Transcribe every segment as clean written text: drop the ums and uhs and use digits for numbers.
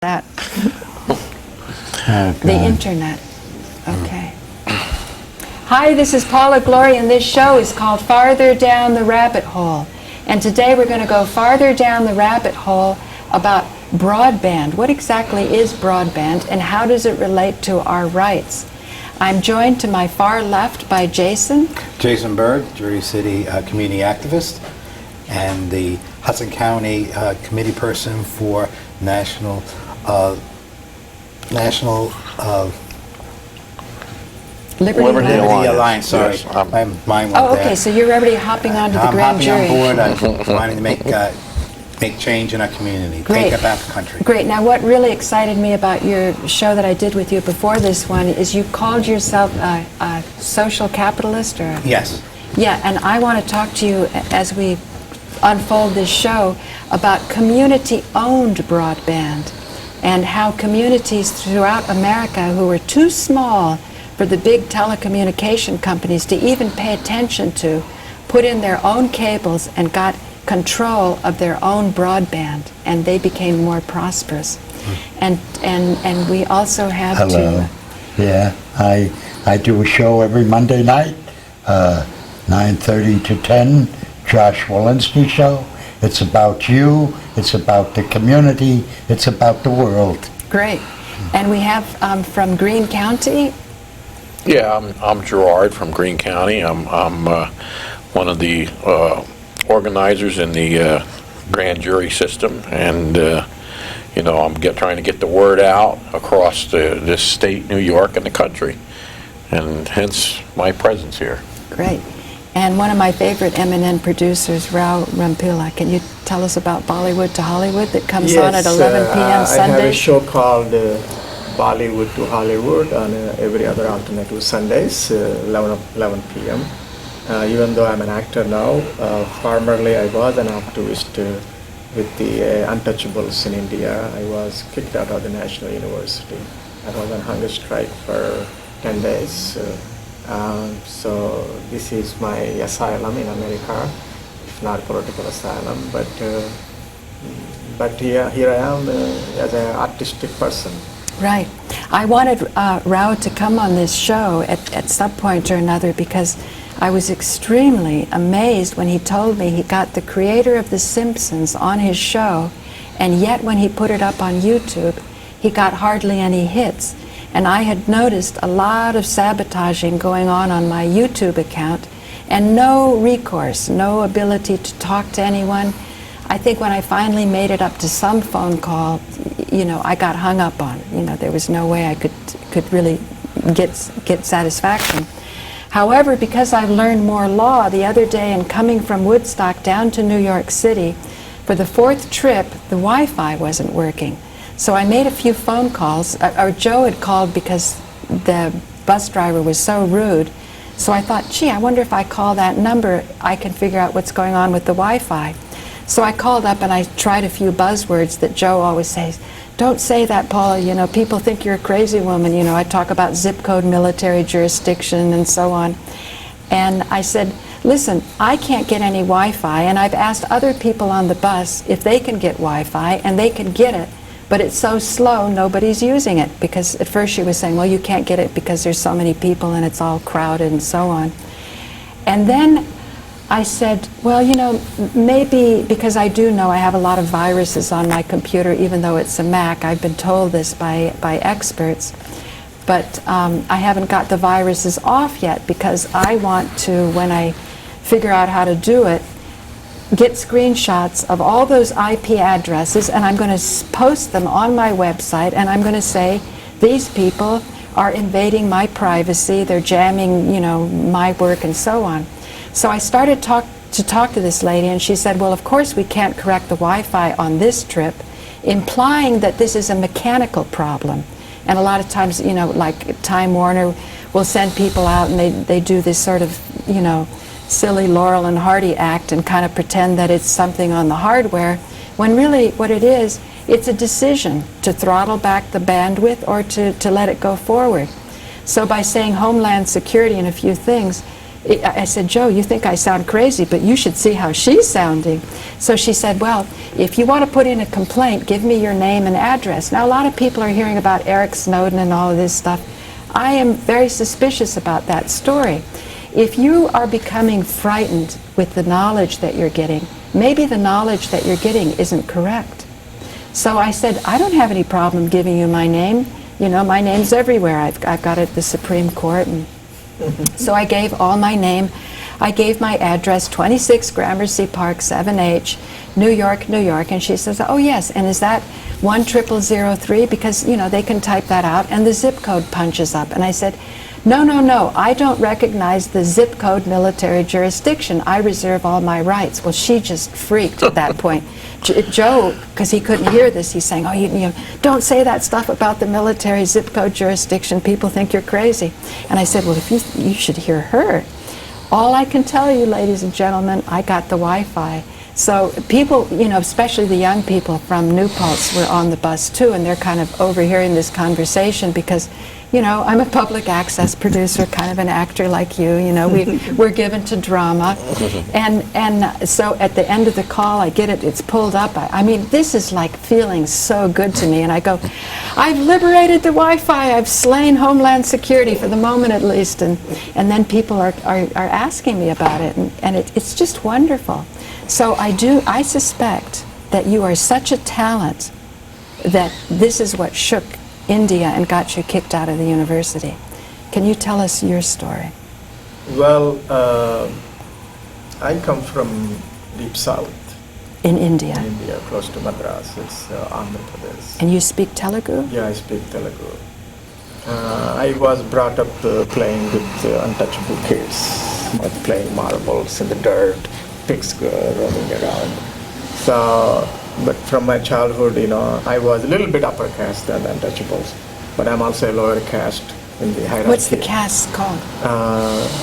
that. Oh, The internet. Okay. Hi, this is Paula Gloria, and this show is called Farther Down the Rabbit Hole. And today we're going to go farther down the rabbit hole about broadband. What exactly is broadband, and how does it relate to our rights? I'm joined to my far left by Jason. Jason Berg, Jersey City community activist, and the Hudson County committee person for National Liberty Alliance. Sorry, Yes, my mind went Oh, there. okay, so you're already hopping onto the grand jury. I'm hopping on board. I'm wanting to make change in our community, Great. take it back the country. Great. Now, what really excited me about your show that I did with you before this one is you called yourself a social capitalist, or Yes. yeah. And I want to talk to you as we unfold this show about community-owned broadband and how communities throughout America who were too small for the big telecommunication companies to even pay attention to put in their own cables and got control of their own broadband, and they became more prosperous. And we also have Hello. to Yeah, I do a show every Monday night, 9:30 to 10, Josh Walensky Show. It's about you, it's about the community, it's about the world. great. And we have from Greene County. Yeah, I'm Gerard from Greene County. I'm one of the organizers in the grand jury system, and you know, I'm trying to get the word out across this state, New York, and the country, and hence my presence here. Great. And one of my favorite eminent producers, Rao Rampilla. Can you tell us about Bollywood to Hollywood that comes on at 11 p.m. I have a Sundays? show called Bollywood to Hollywood on every other alternative Sundays, 11 p.m. Even though I'm an actor now, formerly I was an activist with the untouchables in India. I was kicked out of the National University. I was on hunger strike for 10 days. So this is my asylum in America. It's not political asylum, but here I am as an artistic person. Right. I wanted Rao to come on this show at some point or another because I was extremely amazed when he told me he got the creator of The Simpsons on his show, and yet when he put it up on YouTube, he got hardly any hits. And I had noticed a lot of sabotaging going on my YouTube account, and no recourse, no ability to talk to anyone. I think when I finally made it up to some phone call, you know, I got hung up on. You know, there was no way I could really get satisfaction. However, because I've learned more law, the other day in coming from Woodstock down to New York City, for the fourth trip, the Wi-Fi wasn't working. So I made a few phone calls, or Joe had called because the bus driver was so rude. So I thought, gee, I wonder if I call that number, I can figure out what's going on with the Wi-Fi. So I called up and I tried a few buzzwords that Joe always says. Don't say that, Paula, you know, people think you're a crazy woman. You know, I talk about zip code, military jurisdiction, and so on. And I said, listen, I can't get any Wi-Fi, and I've asked other people on the bus if they can get Wi-Fi, and they can get it, but it's so slow, nobody's using it. Because at first she was saying, well, you can't get it because there's so many people and it's all crowded and so on. And then I said, well, you know, maybe, because I do know I have a lot of viruses on my computer, even though it's a Mac. I've been told this by experts. But I haven't got the viruses off yet because I want to, when I figure out how to do it, get screenshots of all those IP addresses, and I'm going to post them on my website, and I'm going to say, these people are invading my privacy, they're jamming, you know, my work, and so on. So I started to talk to this lady, and she said, well, of course we can't correct the Wi-Fi on this trip, implying that this is a mechanical problem. And a lot of times, you know, like Time Warner will send people out, and they do this sort of, you know, silly Laurel and Hardy act and kind of pretend that it's something on the hardware, when really what it is, it's a decision to throttle back the bandwidth or to let it go forward. So by saying Homeland Security and a few things, I said, Joe, you think I sound crazy, but you should see how she's sounding. So she said, well, if you want to put in a complaint, give me your name and address. Now, a lot of people are hearing about Eric Snowden and all of this stuff. I am very suspicious about that story. If you are becoming frightened with the knowledge that you're getting, maybe the knowledge that you're getting isn't correct. So I said, I don't have any problem giving you my name. You know, my name's everywhere. I've got it at the Supreme Court. And so I gave all my name. I gave my address, 26 Gramercy Park, 7H, New York, New York. And she says, oh, yes. And is that 10003? Because, you know, they can type that out. And the zip code punches up. And I said, no, no, no. I don't recognize the zip code military jurisdiction. I reserve all my rights. Well, she just freaked at that point. Joe, because he couldn't hear this, he's saying, oh, you don't say that stuff about the military zip code jurisdiction. People think you're crazy. And I said, well, if you should hear her. All I can tell you, ladies and gentlemen, I got the Wi-Fi. So people, you know, especially the young people from New Paltz were on the bus too, and they're kind of overhearing this conversation because, you know, I'm a public access producer, kind of an actor like you know, we're given to drama. And so at the end of the call, I get it, it's pulled up. I mean, this is like feeling so good to me. And I go, I've liberated the Wi-Fi, I've slain Homeland Security for the moment at least. And then people are asking me about it, and it's just wonderful. So I suspect that you are such a talent that this is what shook India and got you kicked out of the university. Can you tell us your story? Well, I come from deep south. In India? In India, close to Madras. It's Andhra Pradesh. And you speak Telugu? Yeah, I speak Telugu. I was brought up playing with untouchable kids, playing marbles in the dirt, pigs roaming around. So, but from my childhood, you know, I was a little bit upper caste than the untouchables, but I'm also a lower caste in the hierarchy. What's the caste called?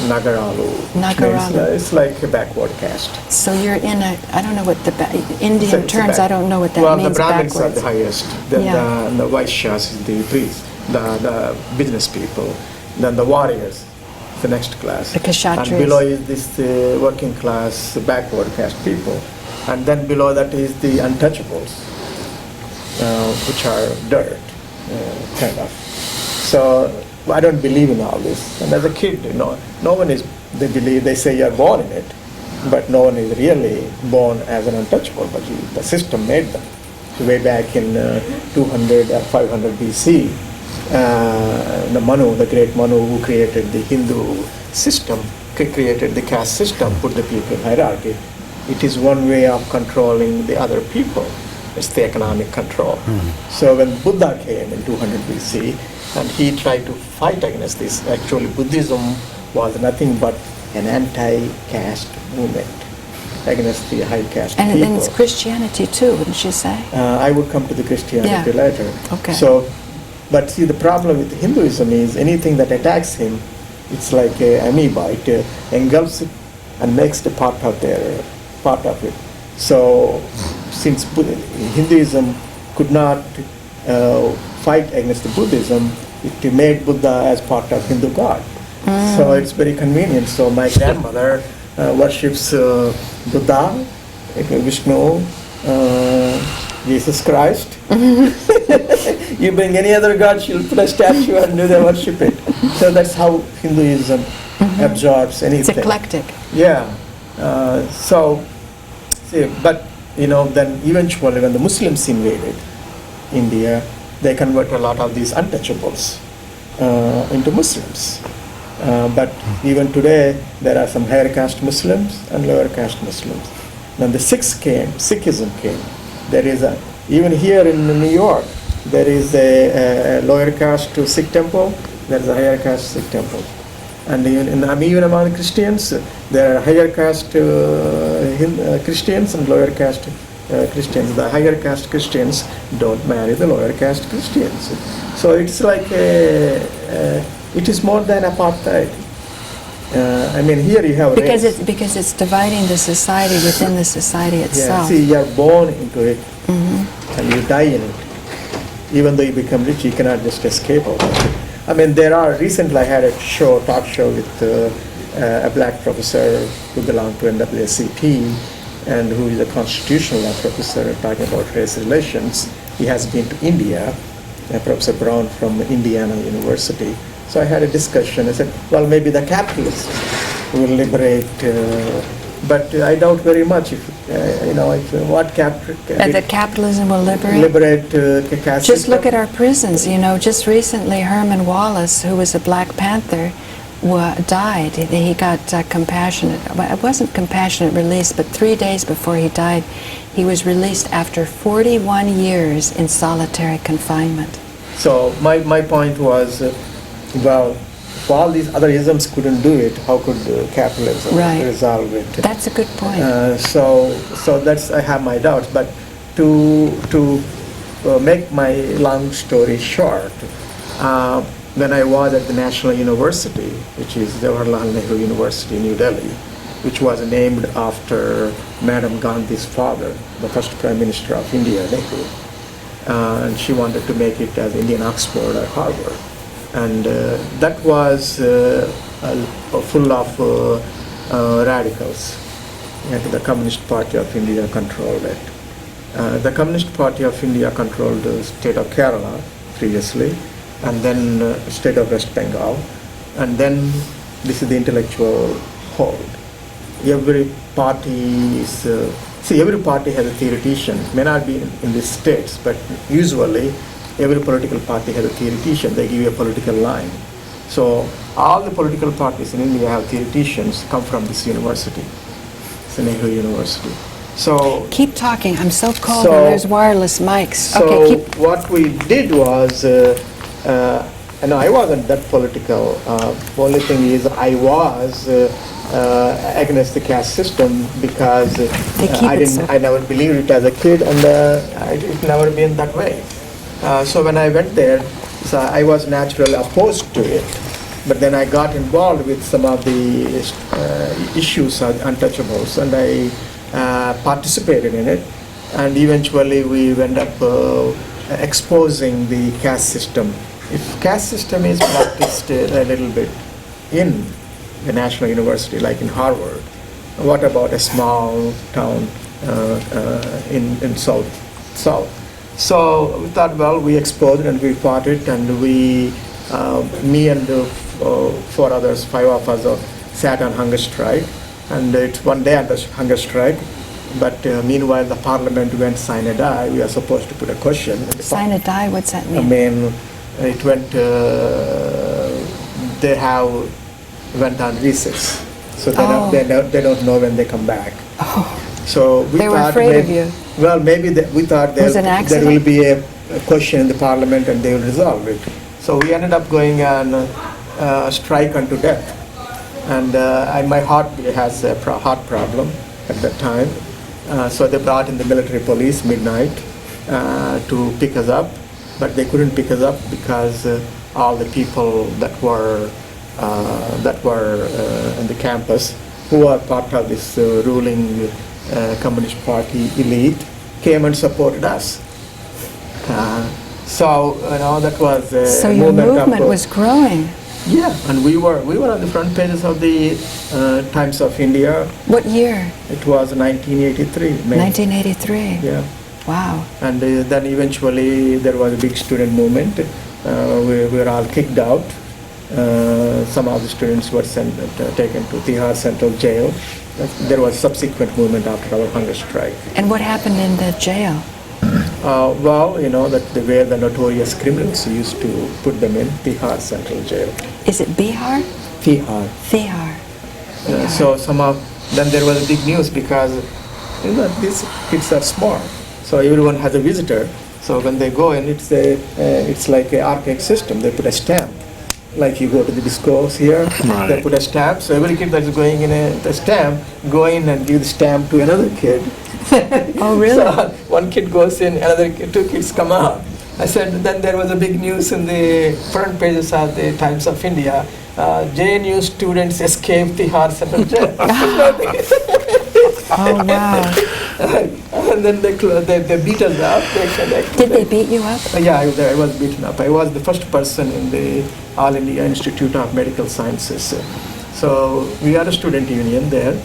Nagaralu. Nagaralu. It's like a backward caste. So you're in a, I don't know what the Indian It's terms, I don't know what that well, means. the Brahmins backwards. are the highest, then the Vaishyas is the priests, the business people, then the warriors, the next class. The Kshatriyas. And below is this working class, backward caste people. And then below that is the untouchables, which are dirt, kind of. So I don't believe in all this. And as a kid, you know, no one is, they say you're born in it, but no one is really born as an untouchable, but the system made them. So way back in 200 or 500 BC, the Manu, the great Manu who created the Hindu system, created the caste system, put the people in hierarchy. It is one way of controlling the other people. It's the economic control. So when Buddha came in 200 BC, and he tried to fight against this, actually Buddhism was nothing but an anti-caste movement against the high caste people. And it's Christianity too, wouldn't you say? I would come to the Christianity later. Okay. So, but see, the problem with Hinduism is anything that attacks him, it's like an amoeba. It engulfs it and makes the part of it. So, since Hinduism could not fight against the Buddhism, it made Buddha as part of Hindu God. So it's very convenient. So my grandmother worships Buddha, Vishnu, Jesus Christ. You bring any other god, she'll put a statue and they worship it. So that's how Hinduism absorbs anything. It's eclectic. Yeah. But you know, then eventually when the Muslims invaded India, they converted a lot of these untouchables into Muslims. But even today, there are some higher caste Muslims and lower caste Muslims. When the Sikhism came, there is even here in New York, there is a lower caste Sikh temple, there is a higher caste Sikh temple. And even among Christians, there are higher caste Christians and lower caste Christians. The higher caste Christians don't marry the lower caste Christians. So it's like it is more than apartheid. I mean, here you have because it's dividing the society within the society itself. Yeah, see, you are born into it, and you die in it. Even though you become rich, you cannot just escape out of it. I mean, recently I had a talk show with a black professor who belonged to NAACP and who is a constitutional law professor talking about race relations. He has been to India, Professor Brown from Indiana University. So I had a discussion. I said, well, maybe the capitalists will liberate, but I doubt very much if, what That capitalism will liberate caste Just system. look at our prisons. Just recently Herman Wallace, who was a Black Panther, died. He got compassionate. Well, it wasn't compassionate release, but 3 days before he died, he was released after 41 years in solitary confinement. So my point was, well, if all these other isms couldn't do it, how could capitalism Right. resolve it? That's a good point. So that's, I have my doubts. But to make my long story short, when I was at the National University, which is Jawaharlal Nehru University, New Delhi, which was named after Madam Gandhi's father, the first Prime Minister of India, Nehru. And she wanted to make it as Indian Oxford or Harvard. And that was full of radicals. And the Communist Party of India controlled it. The Communist Party of India controlled the state of Kerala previously, and then state of West Bengal, and then this is the intellectual hold. Every party is, every party has a theoretician, may not be in these states, but usually every political party has a theoretician. They give you a political line. So all the political parties in India have theoreticians come from this university, it's Nehru University. So Keep talking. I'm so cold, So- and there's wireless mics. so Okay, keep. what we did was, and I wasn't that political. Only thing is I was against the caste system because keep it so. I never believed it as a kid, and it never been that way. So when I went there, so I was naturally opposed to it. But then I got involved with some of the issues of untouchables, and I participated in it. And eventually we end up exposing the caste system. If caste system is practiced a little bit in the National University, like in Harvard, what about a small town in South? So we thought, well, we exposed it and we fought it, and we, me and 4 others, 5 of us sat on hunger strike, and it's one day on the hunger strike. But meanwhile, the parliament went sine die. We are supposed to put a question. Sign a die, what's that I mean? mean, it went. They went on recess, so they don't know when they come back. So we They were thought afraid of maybe- you. Well, maybe we thought Was it an there accident? will be a question in the parliament and they will resolve it. So we ended up going on strike unto death. And my heart has a heart problem at that time. So they brought in the military police midnight to pick us up, but they couldn't pick us up because all the people that were in the campus who are part of this ruling Communist Party elite came and supported us. So that was a So your movement was growing. Yeah, and we were on the front pages of the Times of India. What year? It was 1983. May. 1983. Yeah, Wow. and then eventually there was a big student movement. We were all kicked out. Some of the students were taken to Tihar Central Jail. There was subsequent movement after our hunger strike. And what happened in the jail? Well, that they were the notorious criminals used to put them in Tihar Central Jail. Is it Bihar? Tihar. Tihar. So then there was big news because these kids are smart. So everyone has a visitor. So when they go in, it's like an archaic system. They put a stamp. Like you go to the discos here, Right. they put a stamp. So every kid that's going in the stamp, go in and give the stamp to another kid. Oh, really? So one kid goes in, two kids come out. I said, then there was a big news in the front pages of the Times of India. JNU students escape Tihar Central Jail. Oh, wow. And then they beat us up. Did they beat you up? Yeah, I was beaten up. I was the first person in the All India Institute of Medical Sciences. So we are a student union there.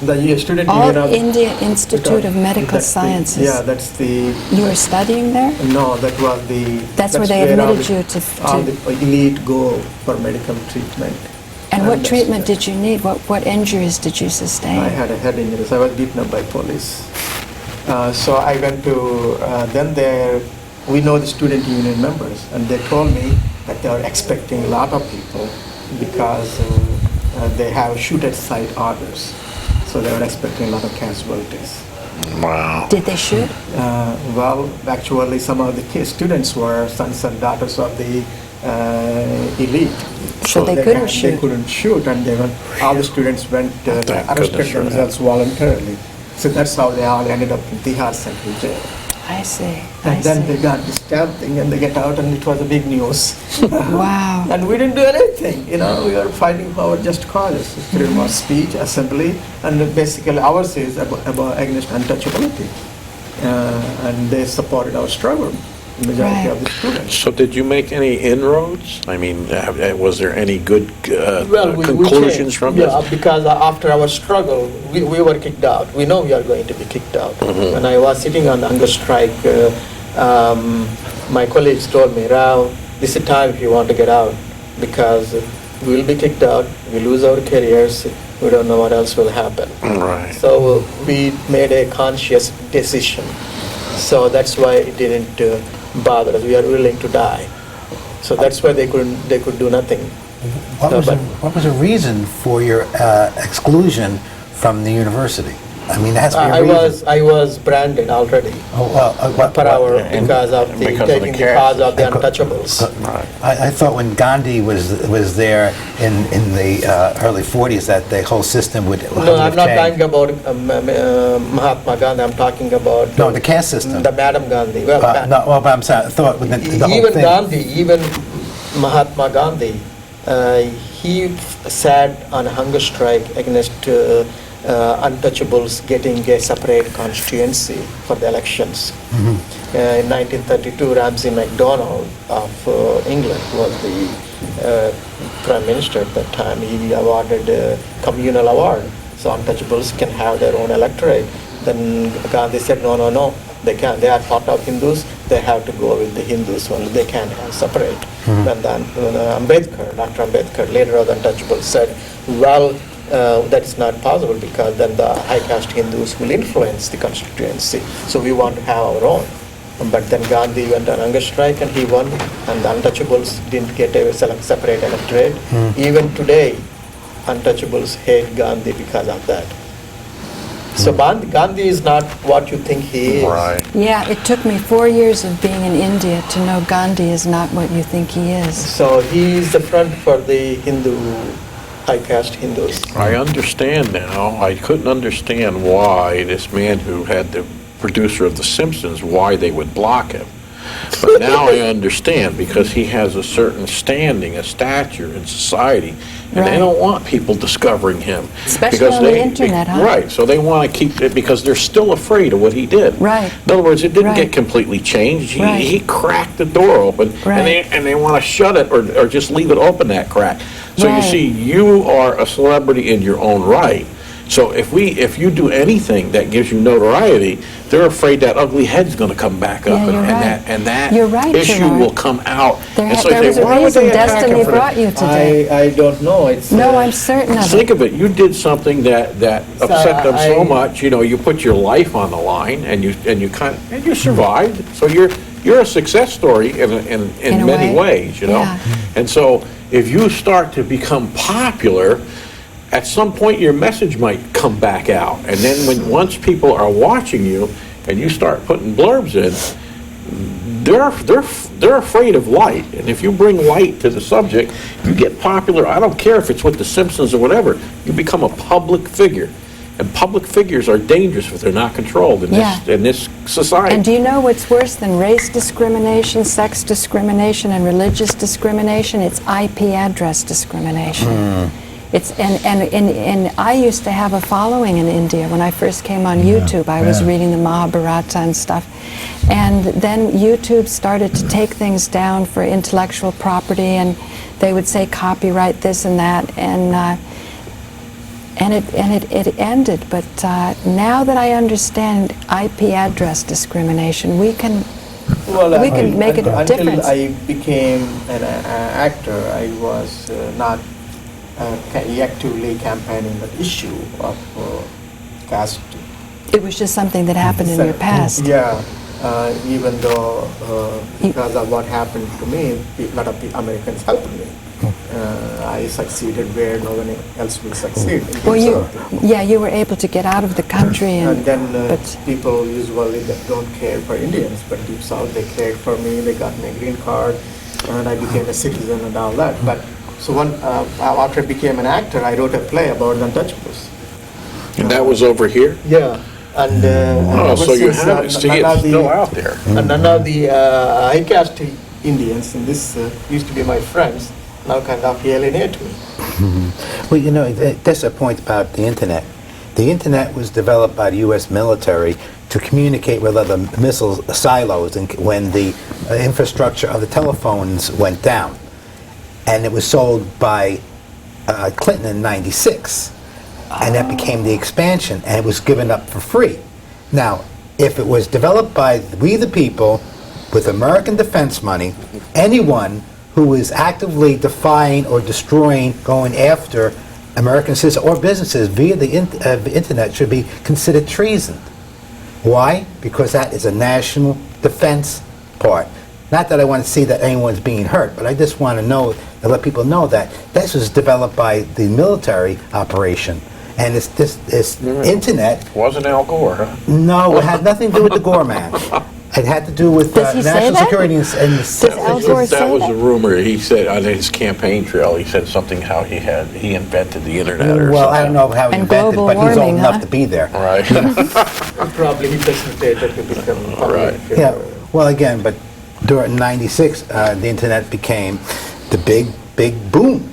The student All union of India Institute of Medical that's Sciences. yeah, that's the. You were studying there? No, that was the. That's where they all admitted the- you to- all the elite go for medical treatment. And what that's treatment where- did you need? What injuries did you sustain? I had a head injury. So I was beaten up by police. So I went to then there. We know the student union members, and they told me that they are expecting a lot of people because they have shoot-at-sight orders. So they were expecting a lot of casualties. Wow. Did they shoot? Well, actually, some of the students were sons and daughters of the elite. So they couldn't They shoot. couldn't shoot, and all the students went Thank arrested goodness for that. themselves voluntarily. So that's how they all ended up in Tihar Central Jail. I see. And I then see. they got this stab thing, and they get out, and it was a big news. Wow. And we didn't do anything, we are fighting for our just causes, freedom of speech, assembly, and basically ours is about against untouchability. And they supported our struggle, the majority Right. of the students. So did you make any inroads? I mean, was there any good We conclusions changed. from this? Yeah, because after our struggle, we were kicked out. We know we are going to be kicked out. When I was sitting on the hunger strike, my colleagues told me, Rao, this is time if you want to get out, because we will be kicked out, we lose our careers, we don't know what else will happen. Right. So we made a conscious decision. So that's why it didn't bother us. We are willing to die. So that's why they could do nothing. What was the reason for your exclusion from the university? I mean, there has to be a reason. I was branded already Oh, well, per hour and because of the because of the taking the caste. cause of the untouchables. Right. I thought when Gandhi was there in the early 40s that the whole system would No, I'm have not changed. talking about Mahatma Gandhi. I'm talking about No, the caste system. the Madam Gandhi. Well, No, well, but I'm sorry, I thought with the whole even thing. Gandhi, even Mahatma Gandhi, he sat on a hunger strike against untouchables getting a separate constituency for the elections. In 1932, Ramsay MacDonald of England was the prime minister at that time. He awarded a communal award, so untouchables can have their own electorate. Then Gandhi said, no, they can't. They are part of Hindus. They have to go with the Hindus only. They can't have separate. When Ambedkar, Dr. Ambedkar, leader of the untouchables, said, well, that is not possible because then the high caste Hindus will influence the constituency. So we want to have our own. But then Gandhi went on hunger strike and he won, and the untouchables didn't get a separate electorate. Even today, untouchables hate Gandhi because of that. So Gandhi is not what you think he is. Right. Yeah, it took me 4 years of being in India to know Gandhi is not what you think he is. So he is the front for the Hindu, high caste Hindus. I understand now. I couldn't understand why this man who had the producer of The Simpsons, why they would block him. But now I understand, because he has a certain standing, a stature in society, and Right. they don't want people discovering him. Especially because on the internet, huh? Right, so they want to keep it, because they're still afraid of what he did. Right. In other words, it didn't Right. get completely changed. He, Right. he cracked the door open, Right. and they want to shut it or just leave it open, that crack. So you Right. see, you are a celebrity in your own right. So if you do anything that gives you notoriety, they're afraid that ugly head's going to come back up, Yeah, you're right. and that You're right, issue Gerard. will come out. There, And so there they was say, a "Why would reason they attack him destiny for that?" brought you today. I don't know. It's No, I'm certain of Think it. of it. You did something that upset them so I- much. You put your life on the line, and you survived. So you're a success story in In a many way. ways. Yeah. And so if you start to become popular, at some point your message might come back out. And then once people are watching you, and you start putting blurbs in, they're afraid of light. And if you bring light to the subject, you get popular. I don't care if it's with the Simpsons or whatever. You become a public figure. And public figures are dangerous if they're not controlled Yeah. in this society. And do you know what's worse than race discrimination, sex discrimination, and religious discrimination? It's IP address discrimination. It's and I used to have a following in India when I first came on YouTube. I was reading the Mahabharata and stuff, And then YouTube started to take things down for intellectual property, and they would say copyright this and that, and it ended. But now that I understand IP address discrimination, we can make a difference. Until I became an actor, I was not actively campaigning the issue of caste. It was just something that happened in your past. Yeah, even though because of what happened to me, a lot of the Americans helped me. I succeeded where no one else will succeed. Well, you were able to get out of the country, And then but people usually don't care for Indians, but deep south they cared for me. They got me a green card, and I became a citizen and all that. But so after I became an actor, I wrote a play about the Untouchables. And that was over here? Yeah, and So you have it, see, it's still out there. And none of the high caste Indians, and this used to be my friends, now kind of alienate me. Well, there's a point about the internet. The internet was developed by the U.S. military to communicate with other missile silos and when the infrastructure of the telephones went down. And it was sold by Clinton in '96. And that became the expansion, and it was given up for free. Now, if it was developed by we the people with American defense money, anyone who is actively defying or destroying, going after American citizens or businesses via the internet should be considered treason. Why? Because that is a national defense part. Not that I want to see that anyone's being hurt, but I just want to know, to let people know that this was developed by the military operation. And this internet... Wasn't Al Gore, huh? No, it had nothing to do with the Gore man. It had to do with Does he say national that? security and Does Al Gore say That was that? a rumor. He said on his campaign trail, he said something how he invented the internet or Well, something. I don't know how he And invented, global but he was old warming, enough huh? to be there. Right. Probably he facilitated to become public. Right. Yeah, well, again, but during '96, the internet became the big boom.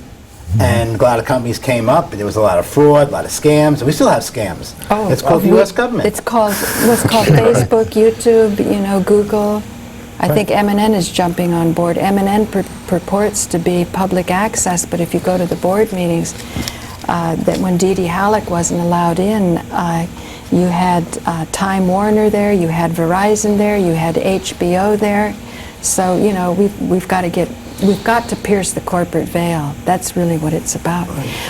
And a lot of companies came up, and there was a lot of fraud, a lot of scams, and we still have scams. It's called the U.S. government. It's called Facebook, YouTube, Google. I think MNN is jumping on board. MNN purports to be public access, but if you go to the board meetings, that when Dee Dee Halleck wasn't allowed in, you had Time Warner there, you had Verizon there, you had HBO there. So we've got to pierce the corporate veil. That's really what it's about.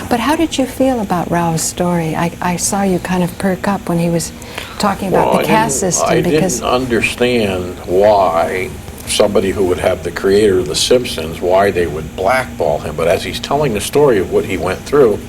But how did you feel about Rao's story? I saw you kind of perk up when he was talking about the caste system. I didn't understand why somebody who would have the creator of The Simpsons, why they would blackball him. But as he's telling the story of what he went through, it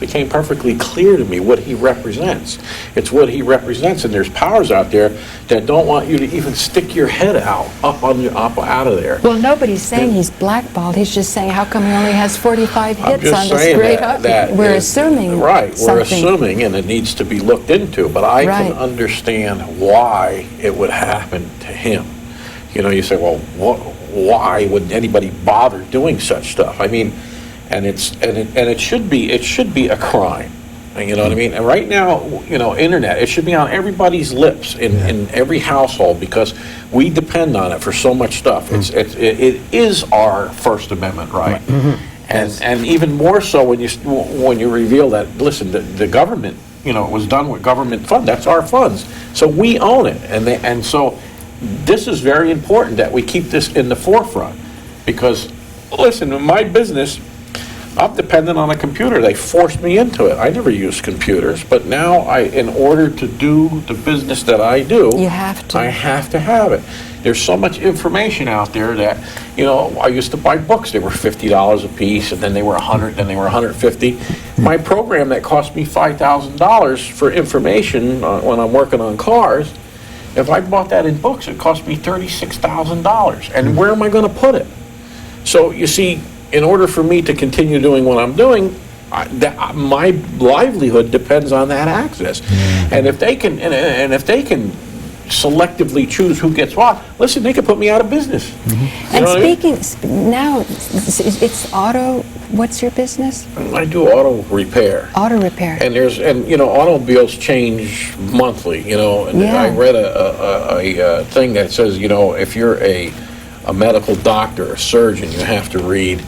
became perfectly clear to me what he represents. It's what he represents, and there's powers out there that don't want you to even stick your head out out of there. Well, nobody's saying he's blackballed. He's just saying, how come he only has 45 I'm hits just on this saying great that We're is- assuming Right, something. we're assuming, and it needs to be looked into, but I Right. can understand why it would happen to him. You say, well, why would anybody bother doing such stuff? I mean, and it should be a crime. You know what I mean? And right now, internet, it should be on everybody's lips in every household because we depend on it for so much stuff. It is our First Amendment right. And even more so when you reveal that, listen, the government, it was done with government funds. That's our funds. So we own it. And so this is very important that we keep this in the forefront because, listen, in my business, I'm dependent on a computer. They forced me into it. I never used computers, but now in order to do the business that I do, You have to. I have to have it. There's so much information out there that, I used to buy books. They were $50 a piece, and then they were $100, then they were $150. My program that cost me $5,000 for information when I'm working on cars, if I bought that in books, it cost me $36,000. And where am I going to put it? So, you see, in order for me to continue doing what I'm doing, my livelihood depends on that access. And if they can, selectively choose who gets what, listen, they could put me out of business. You And know what I mean? speaking, now, it's auto, what's your business? I do auto repair. Auto repair. And automobiles change monthly, and Yeah. I read a thing that says, if you're a medical doctor, a surgeon, you have to read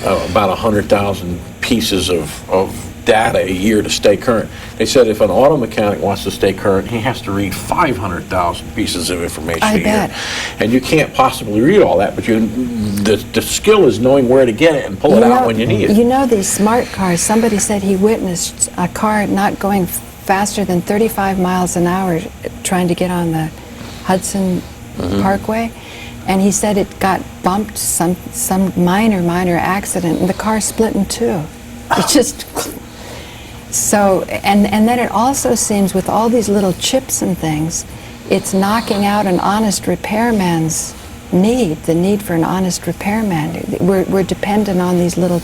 about 100,000 pieces of data a year to stay current. They said if an auto mechanic wants to stay current, he has to read 500,000 pieces of information I a year. bet. And you can't possibly read all that, but the skill is knowing where to get it and pull it out when you need it. You know these smart cars, somebody said he witnessed a car not going faster than 35 miles an hour trying to get on the Hudson Parkway, and he said it got bumped, some minor accident, and the car split in two. It just... So, and then it also seems with all these little chips and things, it's knocking out an honest repairman's the need for an honest repairman. We're dependent on these little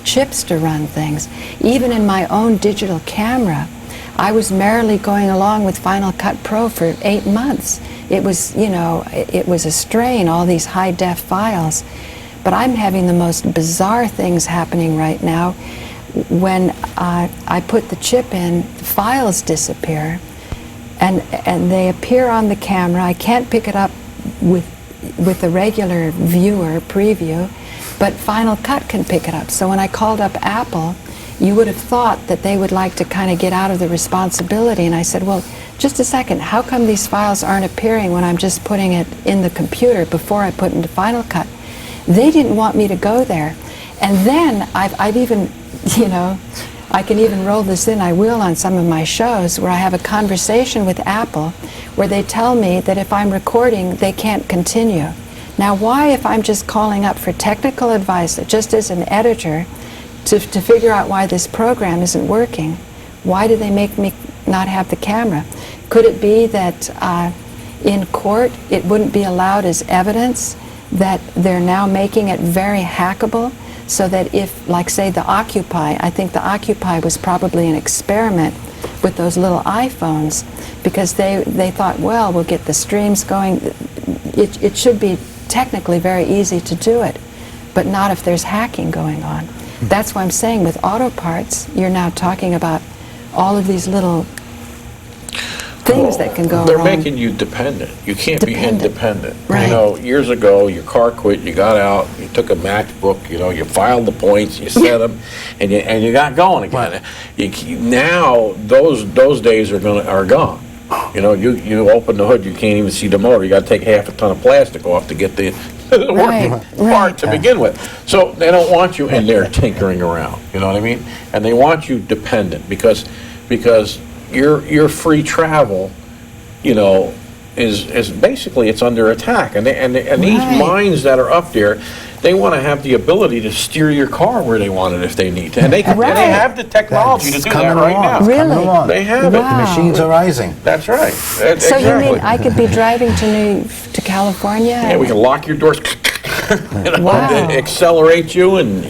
chips to run things. Even in my own digital camera, I was merrily going along with Final Cut Pro for 8 months. It was, it was a strain, all these high-def files. But I'm having the most bizarre things happening right now. When I put the chip in, the files disappear, and they appear on the camera. I can't pick it up with a regular viewer preview, but Final Cut can pick it up. So when I called up Apple, you would have thought that they would like to kind of get out of the responsibility, and I said, well, just a second, how come these files aren't appearing when I'm just putting it in the computer before I put into Final Cut? They didn't want me to go there. And then I've even, I can even roll this in, I will on some of my shows, where I have a conversation with Apple where they tell me that if I'm recording, they can't continue. Now, why, if I'm just calling up for technical advice, just as an editor, to figure out why this program isn't working, why do they make me not have the camera? Could it be that in court it wouldn't be allowed as evidence that they're now making it very hackable, so that if, like, say, the Occupy, I think the Occupy was probably an experiment with those little iPhones, because they thought, well, we'll get the streams going. It should be technically very easy to do it, but not if there's hacking going on. That's why I'm saying with auto parts, you're now talking about all of these little things that can go They're wrong. making you dependent. You can't be independent. Right. Years ago, your car quit, you got out, you took a MacBook, you filed the points, you set them, and you got going again. Now, those days are gone. You open the hood, you can't even see the motor. You got to take half a ton of plastic off to get the working part to begin with. So they don't want you in there tinkering around. You know what I mean? And they want you dependent because your free travel, is basically, it's under attack. And these minds that are up there, they want to have the ability to steer your car where they want it if they need to. And they have the technology to do that right now. Really? They have it. The machines are rising. That's right. So you mean I could be driving to California? Yeah, we can lock your doors. Wow. Accelerate you, and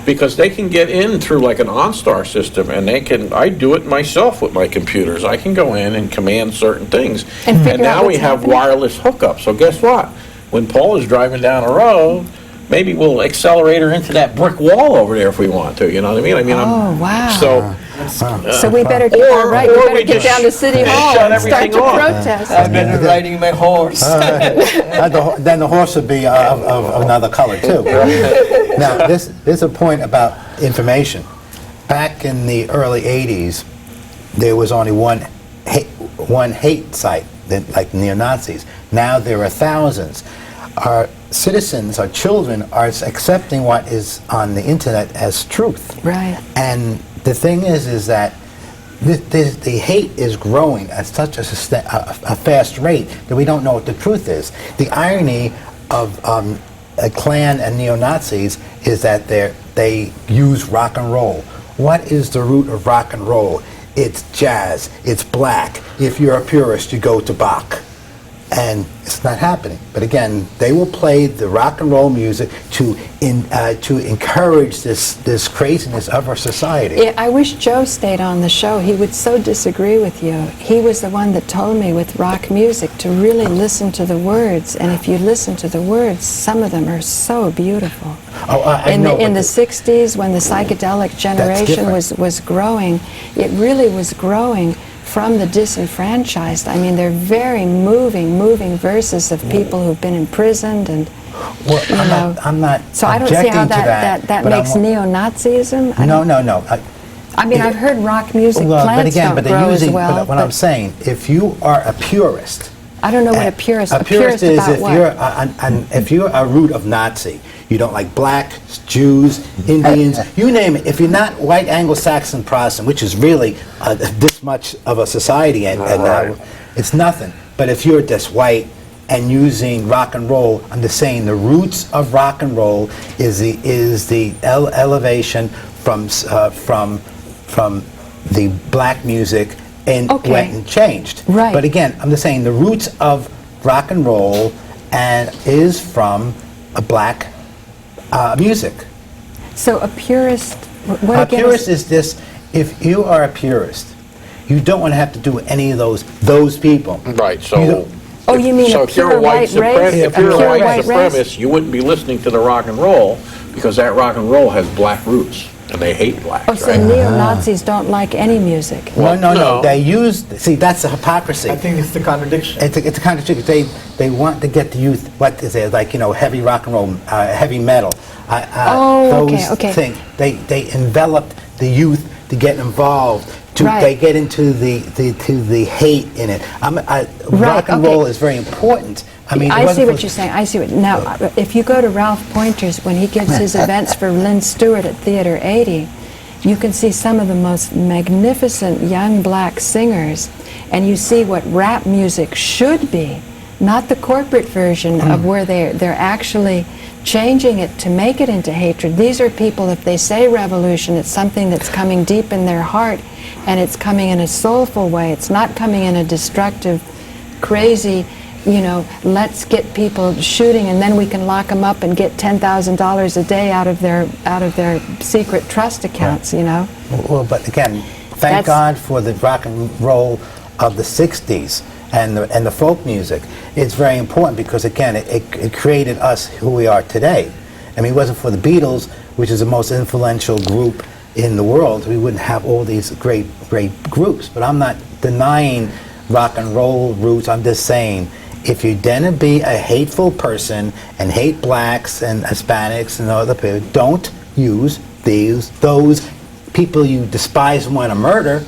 because they can get in through like an OnStar system, and I do it myself with my computers. I can go in and command certain things, and now we have wireless hookup. So guess what? When Paul is driving down a road, maybe we'll accelerate her into that brick wall over there if we want to. You know what I mean? Oh, wow. So we better get down to City Hall and start to protest. I've been riding my horse. Then the horse would be of another color, too. Now, there's a point about information. Back in the early 80s, there was only one hate site, like neo-Nazis. Now there are thousands. Our citizens, our children, are accepting what is on the internet as truth. Right. And the thing is that the hate is growing at such a fast rate that we don't know what the truth is. The irony of a Klan and neo-Nazis is that they use rock and roll. What is the root of rock and roll? It's jazz. It's black. If you're a purist, you go to Bach. And it's not happening. But again, they will play the rock and roll music to encourage this craziness of our society. Yeah, I wish Joe stayed on the show. He would so disagree with you. He was the one that told me with rock music to really listen to the words. And if you listen to the words, some of them are so beautiful. Oh, I know. In the 60s, when the psychedelic generation was growing, it really was growing from the disenfranchised. I mean, they're very moving verses of people who've been imprisoned and, well, I'm not so I don't see how objecting to that makes neo-Nazism. No. I mean, I've heard rock music, plants don't grow as well. But what I'm saying, if you are a purist, I don't know what a purist is about if you're a root of Nazi, you don't like blacks, Jews, Indians, you name it. If you're not white Anglo-Saxon Protestant, which is really this much of a society, and it's nothing. But if you're just white and using rock and roll, I'm just saying the roots of rock and roll is the elevation from the black music and went and changed. Right. But again, I'm just saying the roots of rock and roll is from a black music. So a purist, what A again purist is this: if you are a purist, you don't want to have to do any of those people. Right. So. Oh, you mean so a pure white race? If you're a white supremacist, you wouldn't be listening to the rock and roll because that rock and roll has black roots and they hate blacks. Oh, so right? neo-Nazis don't like any music. No. They use. See, that's the hypocrisy. I think it's the contradiction. It's a contradiction. They want to get the youth. What is it like? Heavy rock and roll, heavy metal. Okay. Things. They enveloped the youth to get involved. They get into the hate in it. Rock and roll is very important. I mean, I see what you're saying. I see what. Now, if you go to Ralph Pointer's when he gives his events for Lynn Stewart at Theater 80, you can see some of the most magnificent young black singers, and you see what rap music should be, not the corporate version of where they're actually changing it to make it into hatred. These are people, if they say revolution, it's something that's coming deep in their heart, and it's coming in a soulful way. It's not coming in a destructive, crazy, let's get people shooting and then we can lock them up and get $10,000 a day out of their secret trust accounts. Well, but again, thank God for the rock and roll of the '60s and the folk music. It's very important because again, it created us who we are today. I mean, it wasn't for the Beatles, which is the most influential group in the world, we wouldn't have all these great groups. But I'm not denying rock and roll roots. I'm just saying, if you're gonna be a hateful person and hate blacks and Hispanics and other people, don't use those people you despise and want to murder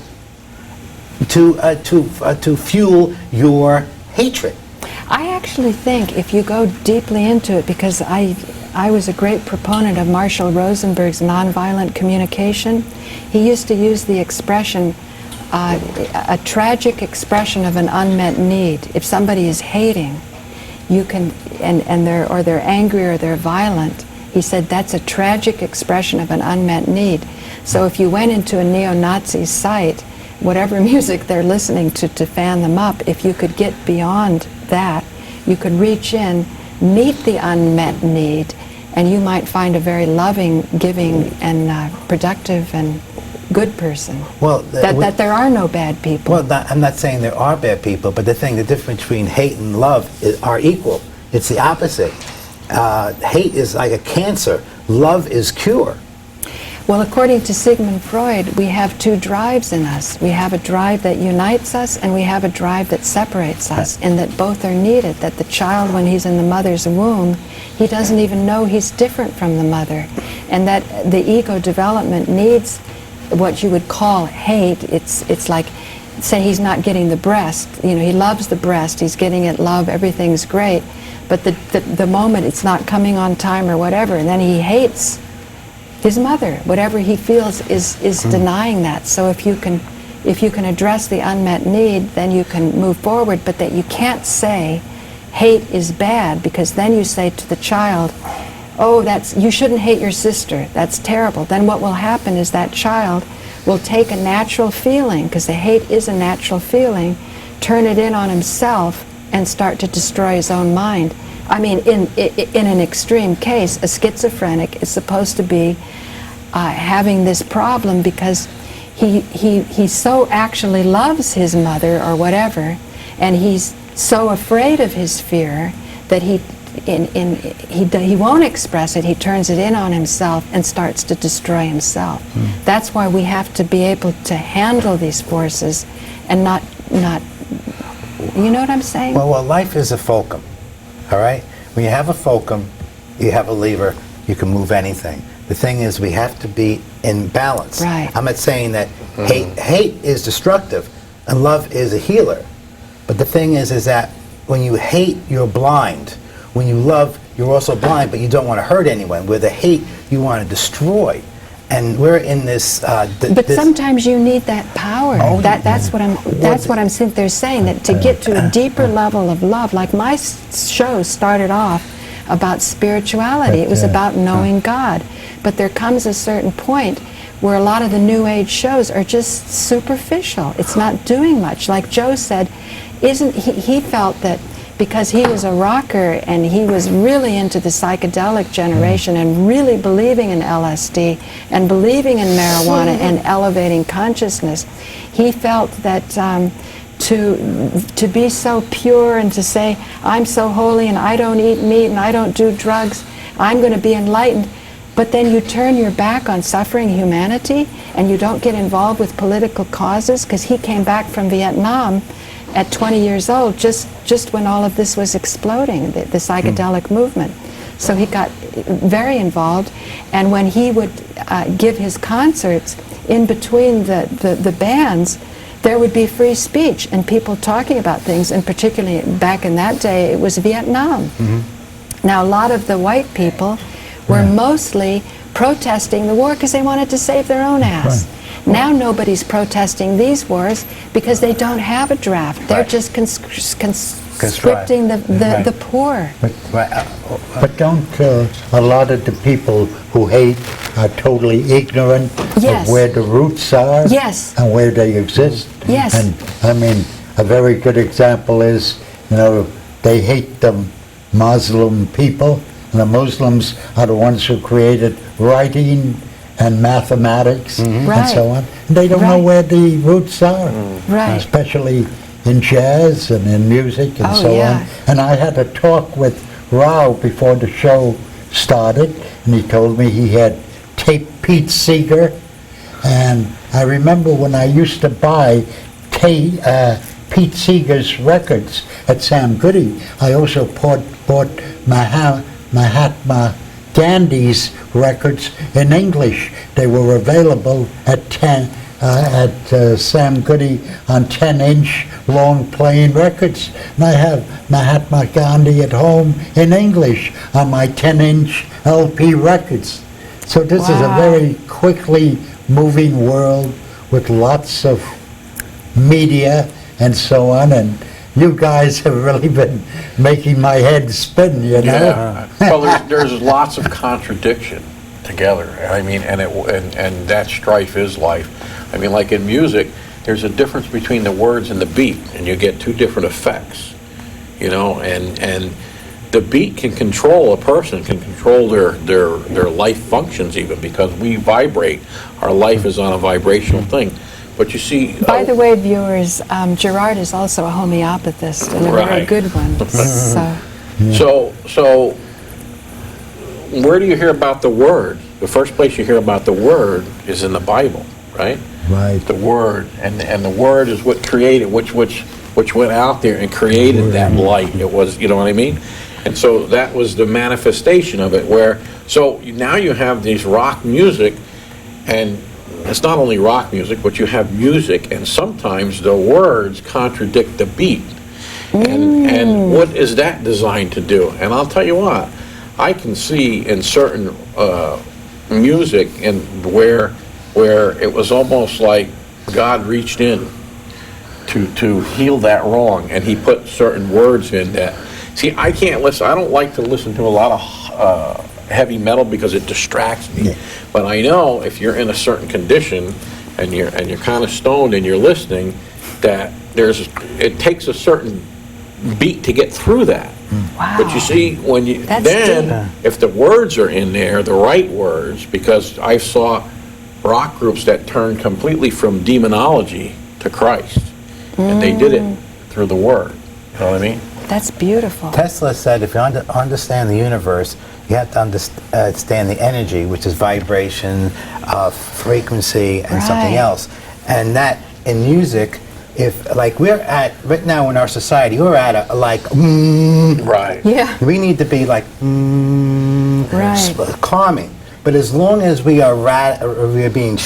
to fuel your hatred. I actually think if you go deeply into it, because I was a great proponent of Marshall Rosenberg's nonviolent communication. He used to use the expression, a tragic expression of an unmet need. If somebody is hating, you can, and they're angry or they're violent, he said that's a tragic expression of an unmet need. So if you went into a neo-Nazi site, whatever music they're listening to fan them up, if you could get beyond that, you could reach in, meet the unmet need, and you might find a very loving, giving, and productive and good person. Well, that there are no bad people. Well, I'm not saying there are bad people, but the difference between hate and love are equal. It's the opposite. Hate is like a cancer. Love is cure. Well, according to Sigmund Freud, we have two drives in us. We have a drive that unites us, and we have a drive that separates us, and that both are needed. That the child, when he's in the mother's womb, he doesn't even know he's different from the mother, and that the ego development needs what you would call hate. It's like, say he's not getting the breast. He loves the breast. He's getting it, love, everything's great, but the moment it's not coming on time or whatever, and then he hates his mother. Whatever he feels is denying that. So if you can address the unmet need, then you can move forward. But that you can't say hate is bad, because then you say to the child, oh, you shouldn't hate your sister. That's terrible. Then what will happen is that child will take a natural feeling, because the hate is a natural feeling, turn it in on himself, and start to destroy his own mind. I mean, in an extreme case, a schizophrenic is supposed to be having this problem because he so actually loves his mother or whatever, and he's so afraid of his fear that he won't express it. He turns it in on himself and starts to destroy himself. That's why we have to be able to handle these forces and not. You know what I'm saying? Well, life is a fulcrum. All right. When you have a fulcrum, you have a lever. You can move anything. The thing is, we have to be in balance. Right. I'm not saying that hate is destructive and love is a healer. But the thing is that when you hate, you're blind. When you love, you're also blind, but you don't want to hurt anyone. With the hate, you want to destroy. And we're in this. But sometimes you need that power. That's what I'm saying. They're saying that to get to a deeper level of love, like my show started off about spirituality. It was about knowing God. But there comes a certain point where a lot of the New Age shows are just superficial. It's not doing much. Like Joe said, he felt that because he was a rocker and he was really into the psychedelic generation and really believing in LSD and believing in marijuana and elevating consciousness, he felt that to be so pure and to say, I'm so holy and I don't eat meat and I don't do drugs, I'm going to be enlightened. But then you turn your back on suffering humanity and you don't get involved with political causes, because he came back from Vietnam at 20 years old, just when all of this was exploding, the psychedelic movement. So he got very involved, and when he would give his concerts, in between the bands, there would be free speech and people talking about things, and particularly back in that day, it was Vietnam. Now, a lot of the white people were mostly protesting the war because they wanted to save their own ass. Now nobody's protesting these wars because they don't have a draft. They're just conscripting the poor. But don't a lot of the people who hate are totally ignorant of where the roots are and where they exist? And I mean, a very good example is, they hate the Muslim people, and the Muslims are the ones who created writing and mathematics and so on. And they don't know where the roots are, especially in jazz and in music and so on. And I had a talk with Rao before the show started, and he told me he had taped Pete Seeger. And I remember when I used to buy Pete Seeger's records at Sam Goody, I also bought Mahatma Gandhi's records in English. They were available at Sam Goody on 10-inch long playing records. And I have Mahatma Gandhi at home in English on my 10-inch LP records. So this is a very quickly moving world with lots of media and so on, and you guys have really been making my head spin, Yeah. Well, there's lots of contradiction together. I mean, and that strife is life. I mean, like in music, there's a difference between the words and the beat, and you get two different effects. And the beat can control a person, can control their life functions even, because we vibrate. Our life is on a vibrational thing. But you see... By the way, viewers, Gerard is also a homeopathist, and a very good one. So, where do you hear about the Word? The first place you hear about the Word is in the Bible, right? Right. The Word, and the Word is what created, which went out there and created that light. It was, you know what I mean? And so that was the manifestation of it, so now you have these rock music, and it's not only rock music, but you have music, and sometimes the words contradict the beat. And what is that designed to do? And I'll tell you what, I can see in certain music and where it was almost like God reached in to heal that wrong, and he put certain words in that. See, I can't listen. I don't like to listen to a lot of heavy metal because it distracts me. But I know if you're in a certain condition and you're kind of stoned and you're listening, that it takes a certain beat to get through that. Wow. But you see, when you That's then, if the words are in there, the right words, because I saw rock groups that turned completely from demonology to Christ, and they did it through the word. You know what I mean? That's beautiful. Tesla said if you understand the universe, you have to understand the energy, which is vibration, frequency, and something else. And that in music, if like we're at right now in our society, we're at a like Right. Yeah. we need to be like Right. calming. But as long as we are we are being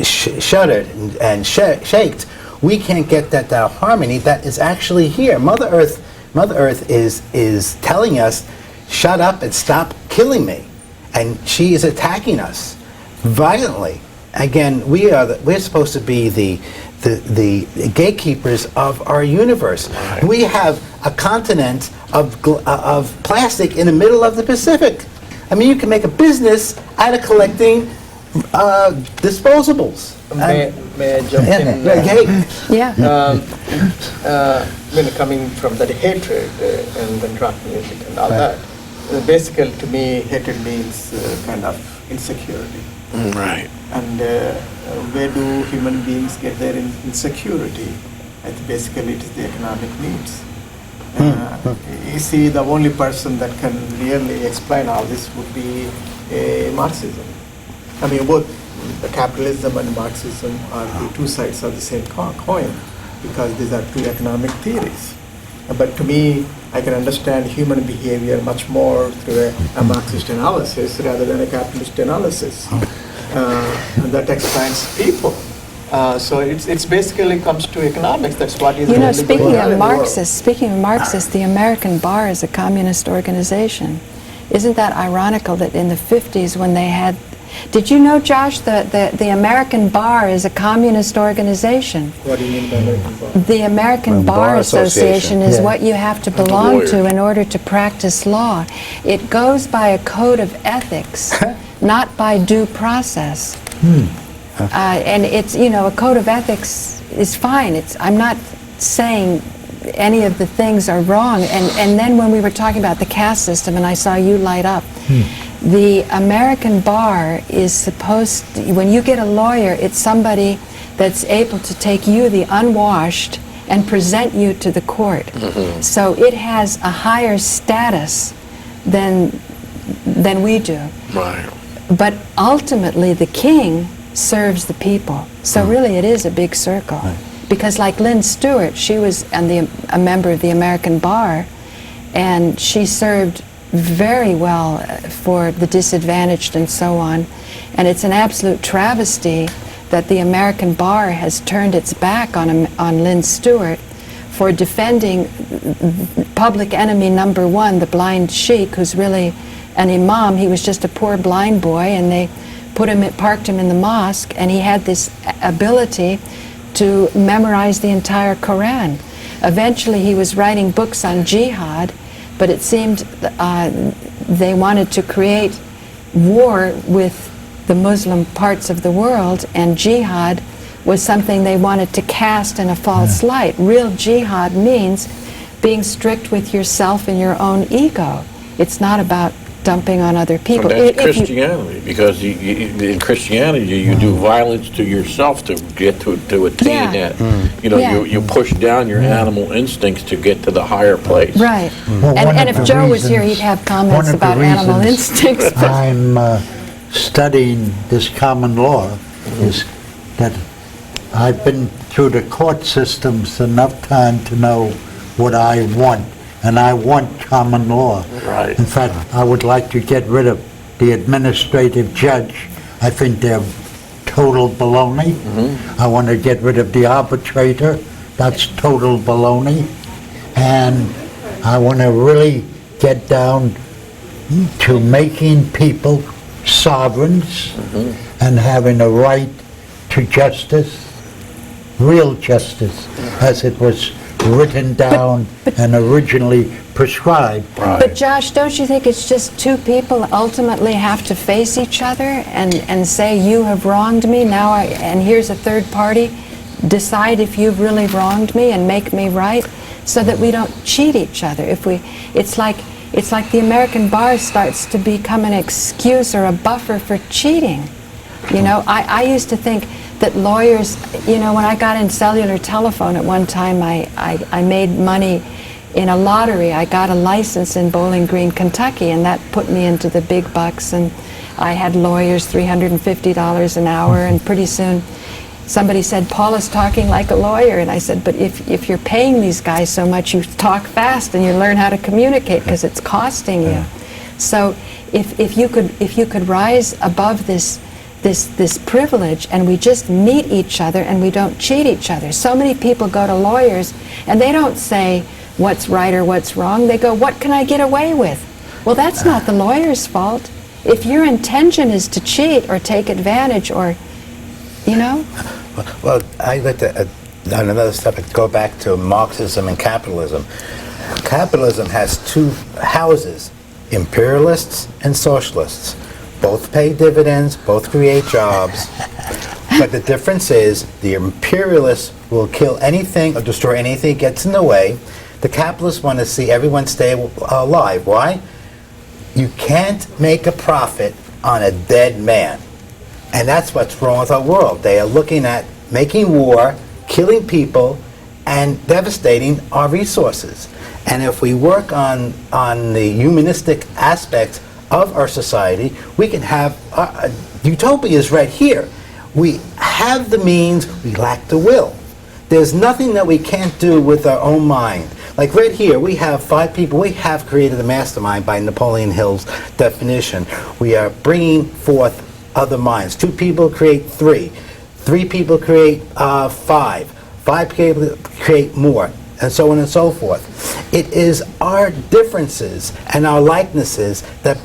shuddered and shaked, we can't get that harmony that is actually here. Mother Earth is telling us, shut up and stop killing me, and she is attacking us violently. Again, we're supposed to be the gatekeepers of our universe. Right. We have a continent of plastic in the middle of the Pacific. I mean, you can make a business out of collecting disposables. May I jump in? Yeah. Coming from that hatred and then rock music and all that, basically to me, hatred means kind of insecurity. Right. And where do human beings get their insecurity? I think basically it is the economic needs. You see, the only person that can really explain all this would be Marxism. I mean, both capitalism and Marxism are the two sides of the same coin, because these are two economic theories. But to me, I can understand human behavior much more through a Marxist analysis rather than a capitalist analysis. And that explains people. So it's basically comes to economics. That's what is. You know, speaking of Marxists, the American Bar is a communist organization. Isn't that ironical that in the 50s when they had, did you know, Josh, the American Bar is a communist organization? What do you mean by American Bar? The American Bar Association is what you have to belong to in order to practice law. It goes by a code of ethics, not by due process. And it's, you know, a code of ethics is fine. I'm not saying any of the things are wrong. And then when we were talking about the caste system, and I saw you light up, the American Bar is supposed to, when you get a lawyer, it's somebody that's able to take you, the unwashed, and present you to the court. So it has a higher status than we do. Right. But ultimately, the king serves the people. So really, it is a big circle. Because like Lynn Stewart, she was a member of the American Bar, and she served very well for the disadvantaged and so on. And it's an absolute travesty that the American Bar has turned its back on Lynn Stewart for defending public enemy number one, the blind sheik, who's really an imam. He was just a poor blind boy, and they parked him in the mosque, and he had this ability to memorize the entire Quran. Eventually he was writing books on jihad, but it seemed they wanted to create war with the Muslim parts of the world, and jihad was something they wanted to cast in a false light. Real jihad means being strict with yourself and your own ego. It's not about dumping on other people. And that's Christianity, because in Christianity you do violence to yourself to get to attain that. You know, you push down your animal instincts to get to the higher place. Right. And if Joe was here, he'd have comments about animal instincts. I'm studying this common law is that I've been through the court systems enough time to know what I want. And I want common law. Right. In fact, I would like to get rid of the administrative judge. I think they're total baloney. I want to get rid of the arbitrator. That's total baloney. And I want to really get down to making people sovereigns and having a right to justice, real justice, as it was written down and originally prescribed. Right. But Josh, don't you think it's just two people ultimately have to face each other and say, you have wronged me, now and here's a third party, decide if you've really wronged me and make me right? so that we don't cheat each other. It's like the American bar starts to become an excuse or a buffer for cheating. You know, I used to think that lawyers, you know, when I got in cellular telephone at one time, I made money in a lottery. I got a license in Bowling Green, Kentucky, and that put me into the big bucks, and I had lawyers $350 an hour, and pretty soon somebody said, Paula's talking like a lawyer, and I said, but if you're paying these guys so much, you talk fast and you learn how to communicate because it's costing you. So if you could rise above this privilege and we just meet each other and we don't cheat each other. So many people go to lawyers and they don't say what's right or what's wrong. They go, what can I get away with? Well, that's not the lawyer's fault. If your intention is to cheat or take advantage or, you know. Well, I'd like to, on another step, go back to Marxism and capitalism. Capitalism has two houses, imperialists and socialists. Both pay dividends, both create jobs. But the difference is the imperialists will kill anything or destroy anything that gets in the way. The capitalists want to see everyone stay alive. Why? You can't make a profit on a dead man. And that's what's wrong with our world. They are looking at making war, killing people, and devastating our resources. And if we work on the humanistic aspects of our society, we can have utopia is right here. We have the means, we lack the will. There's nothing that we can't do with our own mind. Like right here, we have 5 people. We have created a mastermind by Napoleon Hill's definition. We are bringing forth other minds. 2 people create 3. 3 people create 5. 5 people create more, and so on and so forth. It is our differences and our likenesses that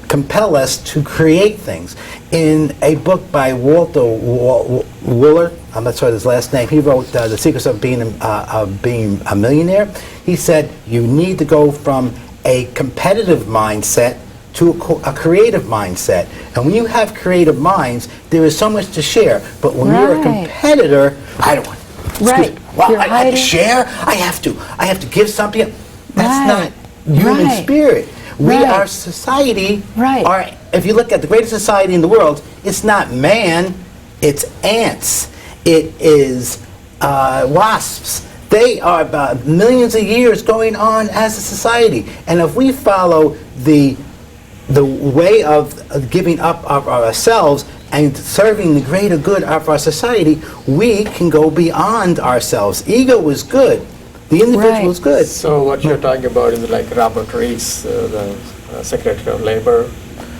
compel us to create things. In a book by Walter Wooller, I'm not sure his last name, he wrote The Secrets of Being a Millionaire. He said you need to go from a competitive mindset to a creative mindset. And when you have creative minds, there is so much to share. But when you're a competitor, I don't want well, I have to share, I have to give something. That's not human spirit. We are society. If you look at the greatest society in the world, it's not man, it's ants. It is wasps. They are about millions of years going on as a society. And if we follow the way of giving up of ourselves and serving the greater good of our society, we can go beyond ourselves. Ego is good. The individual is good. So what you're talking about is like Robert Rees, the Secretary of Labor,